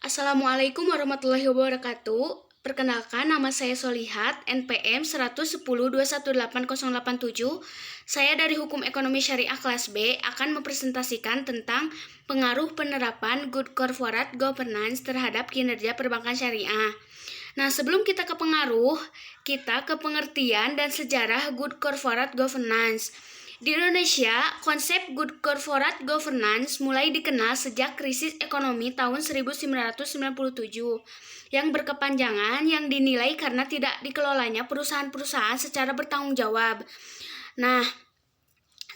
Assalamualaikum warahmatullahi wabarakatuh. Perkenalkan, nama saya Solihat, NPM 110218087. Saya dari Hukum Ekonomi Syariah kelas B akan mempresentasikan tentang pengaruh penerapan Good Corporate Governance terhadap kinerja perbankan syariah. Nah, sebelum kita ke pengaruh, kita ke pengertian dan sejarah Good Corporate Governance. Di Indonesia, konsep Good Corporate Governance mulai dikenal sejak krisis ekonomi tahun 1997 yang berkepanjangan yang dinilai karena tidak dikelolanya perusahaan-perusahaan secara bertanggung jawab. Nah,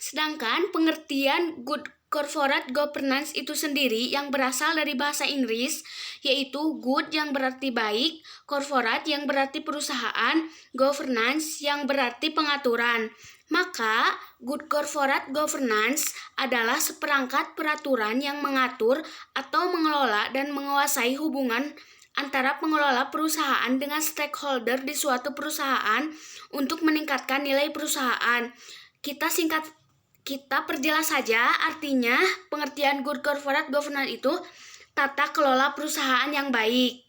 sedangkan pengertian Good Corporate Governance itu sendiri yang berasal dari bahasa Inggris, yaitu good yang berarti baik, corporate yang berarti perusahaan, governance yang berarti pengaturan. Maka, Good Corporate Governance adalah seperangkat peraturan yang mengatur atau mengelola dan menguasai hubungan antara pengelola perusahaan dengan stakeholder di suatu perusahaan untuk meningkatkan nilai perusahaan. Kita perjelas saja, artinya pengertian Good Corporate Governance itu tata kelola perusahaan yang baik.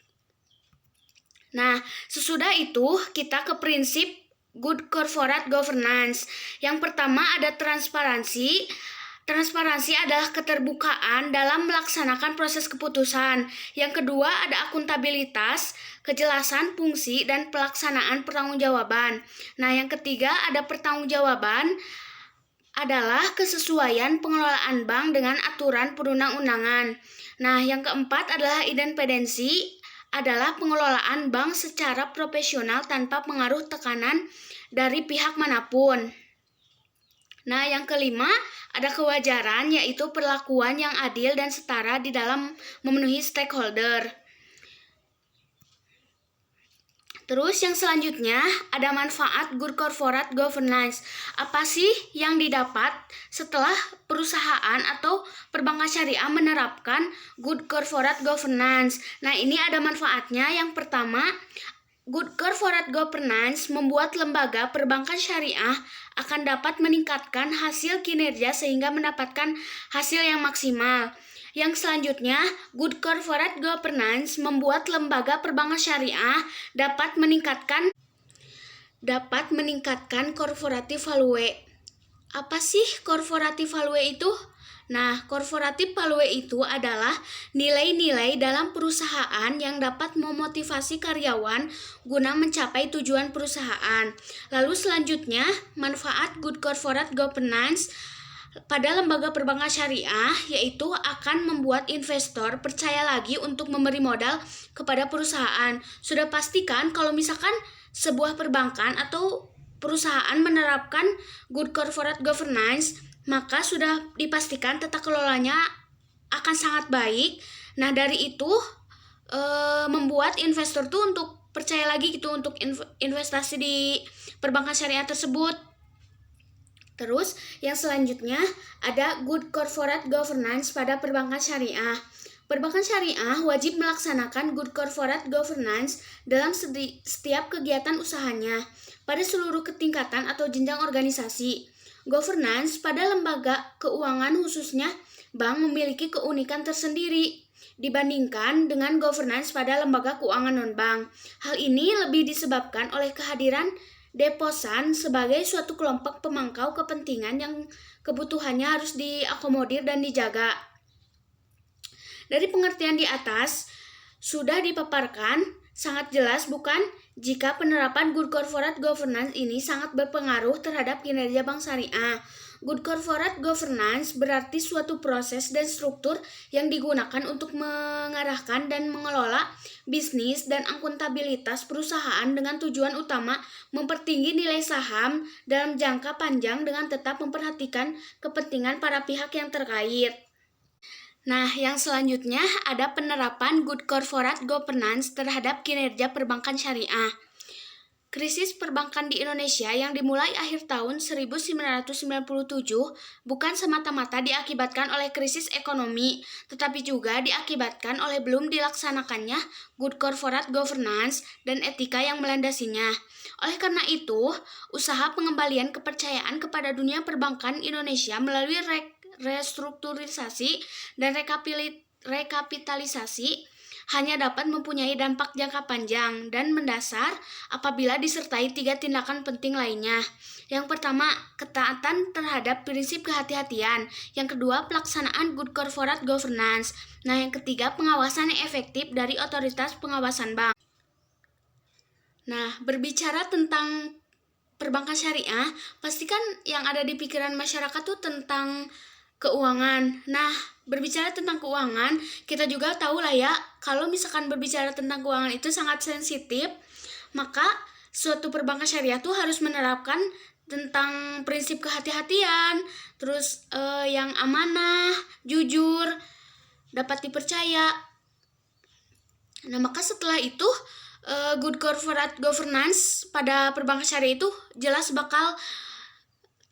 Nah, sesudah itu kita ke prinsip Good Corporate Governance. Yang pertama ada transparansi. Transparansi adalah keterbukaan dalam melaksanakan proses keputusan. Yang kedua ada akuntabilitas, kejelasan fungsi dan pelaksanaan pertanggungjawaban. Nah, yang ketiga ada pertanggungjawaban adalah kesesuaian pengelolaan bank dengan aturan perundang-undangan. Nah, yang keempat adalah independensi, adalah pengelolaan bank secara profesional tanpa pengaruh tekanan dari pihak manapun. Nah, yang kelima ada kewajaran, yaitu perlakuan yang adil dan setara di dalam memenuhi stakeholder. Terus yang selanjutnya ada manfaat Good Corporate Governance. Apa sih yang didapat setelah perusahaan atau perbankan syariah menerapkan Good Corporate Governance? Nah, ini ada manfaatnya. Yang pertama, Good Corporate Governance membuat lembaga perbankan syariah akan dapat meningkatkan hasil kinerja sehingga mendapatkan hasil yang maksimal. Yang selanjutnya, Good Corporate Governance membuat lembaga perbankan syariah dapat meningkatkan corporative value. Apa sih corporative value itu? Nah, corporative value itu adalah nilai-nilai dalam perusahaan yang dapat memotivasi karyawan guna mencapai tujuan perusahaan. Lalu selanjutnya, manfaat Good Corporate Governance pada lembaga perbankan syariah yaitu akan membuat investor percaya lagi untuk memberi modal kepada perusahaan. Sudah pastikan kalau misalkan sebuah perbankan atau perusahaan menerapkan Good Corporate Governance, maka sudah dipastikan tata kelolanya akan sangat baik. Nah, dari itu membuat investor tuh untuk percaya lagi gitu untuk investasi di perbankan syariah tersebut. Terus yang selanjutnya ada Good Corporate Governance pada perbankan syariah. Perbankan syariah wajib melaksanakan Good Corporate Governance dalam setiap kegiatan usahanya pada seluruh ketingkatan atau jenjang organisasi. Governance pada lembaga keuangan khususnya bank memiliki keunikan tersendiri dibandingkan dengan governance pada lembaga keuangan non-bank. Hal ini lebih disebabkan oleh kehadiran deposan sebagai suatu kelompok pemangkau kepentingan yang kebutuhannya harus diakomodir dan dijaga. Dari pengertian di atas, sudah dipaparkan sangat jelas bukan jika penerapan Good Corporate Governance ini sangat berpengaruh terhadap kinerja bank syariah. Good Corporate Governance berarti suatu proses dan struktur yang digunakan untuk mengarahkan dan mengelola bisnis dan akuntabilitas perusahaan dengan tujuan utama mempertinggi nilai saham dalam jangka panjang dengan tetap memperhatikan kepentingan para pihak yang terkait. Nah, yang selanjutnya ada penerapan Good Corporate Governance terhadap kinerja perbankan syariah. Krisis perbankan di Indonesia yang dimulai akhir tahun 1997 bukan semata-mata diakibatkan oleh krisis ekonomi, tetapi juga diakibatkan oleh belum dilaksanakannya Good Corporate Governance dan etika yang melandasinya. Oleh karena itu, usaha pengembalian kepercayaan kepada dunia perbankan Indonesia melalui restrukturisasi dan rekapitalisasi hanya dapat mempunyai dampak jangka panjang dan mendasar apabila disertai 3 tindakan penting lainnya. Yang pertama, ketaatan terhadap prinsip kehati-hatian. Yang kedua, pelaksanaan good corporate governance. Nah, yang ketiga, pengawasan yang efektif dari otoritas pengawasan bank. Nah, berbicara tentang perbankan syariah, pastikan yang ada di pikiran masyarakat tuh tentang keuangan. Nah, berbicara tentang keuangan, kita juga tahu lah ya, kalau misalkan berbicara tentang keuangan itu sangat sensitif, maka suatu perbankan syariah tuh harus menerapkan tentang prinsip kehati-hatian, terus yang amanah, jujur, dapat dipercaya. Nah, maka setelah itu good corporate governance pada perbankan syariah itu jelas bakal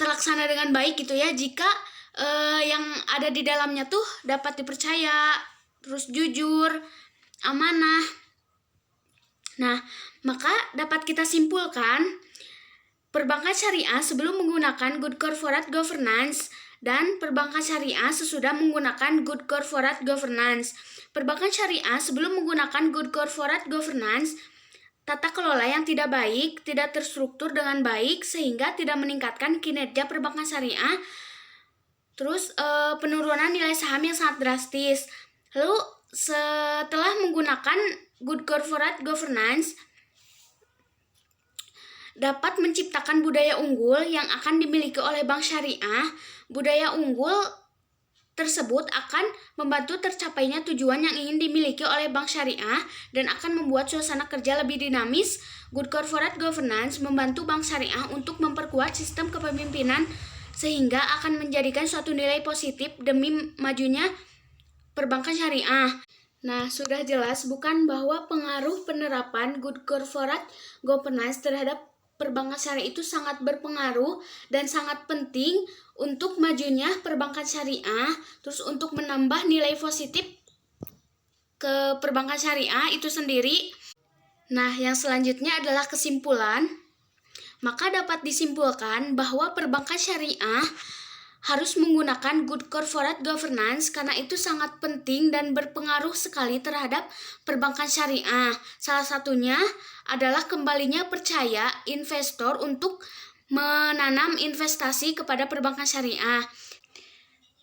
terlaksana dengan baik gitu ya, jika yang ada di dalamnya tuh dapat dipercaya, terus jujur, amanah. Nah, maka dapat kita simpulkan, perbankan syariah sebelum menggunakan good corporate governance dan perbankan syariah sesudah menggunakan good corporate governance. Perbankan syariah sebelum menggunakan good corporate governance, tata kelola yang tidak baik, tidak terstruktur dengan baik sehingga tidak meningkatkan kinerja perbankan syariah. Terus penurunan nilai saham yang sangat drastis. Lalu setelah menggunakan good corporate governance, dapat menciptakan budaya unggul yang akan dimiliki oleh bank syariah. Budaya unggul tersebut akan membantu tercapainya tujuan yang ingin dimiliki oleh bank syariah dan akan membuat suasana kerja lebih dinamis. Good corporate governance membantu bank syariah untuk memperkuat sistem kepemimpinan sehingga akan menjadikan suatu nilai positif demi majunya perbankan syariah. Nah, sudah jelas bukan bahwa pengaruh penerapan good corporate governance terhadap perbankan syariah itu sangat berpengaruh dan sangat penting untuk majunya perbankan syariah, terus untuk menambah nilai positif ke perbankan syariah itu sendiri. Nah, yang selanjutnya adalah kesimpulan. Maka dapat disimpulkan bahwa perbankan syariah harus menggunakan good corporate governance karena itu sangat penting dan berpengaruh sekali terhadap perbankan syariah. Salah satunya adalah kembalinya percaya investor untuk menanam investasi kepada perbankan syariah.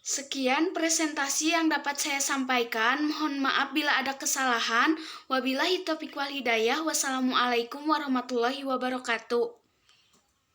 Sekian presentasi yang dapat saya sampaikan. Mohon maaf bila ada kesalahan. Wabillahi taufiq wal hidayah. Wassalamualaikum warahmatullahi wabarakatuh.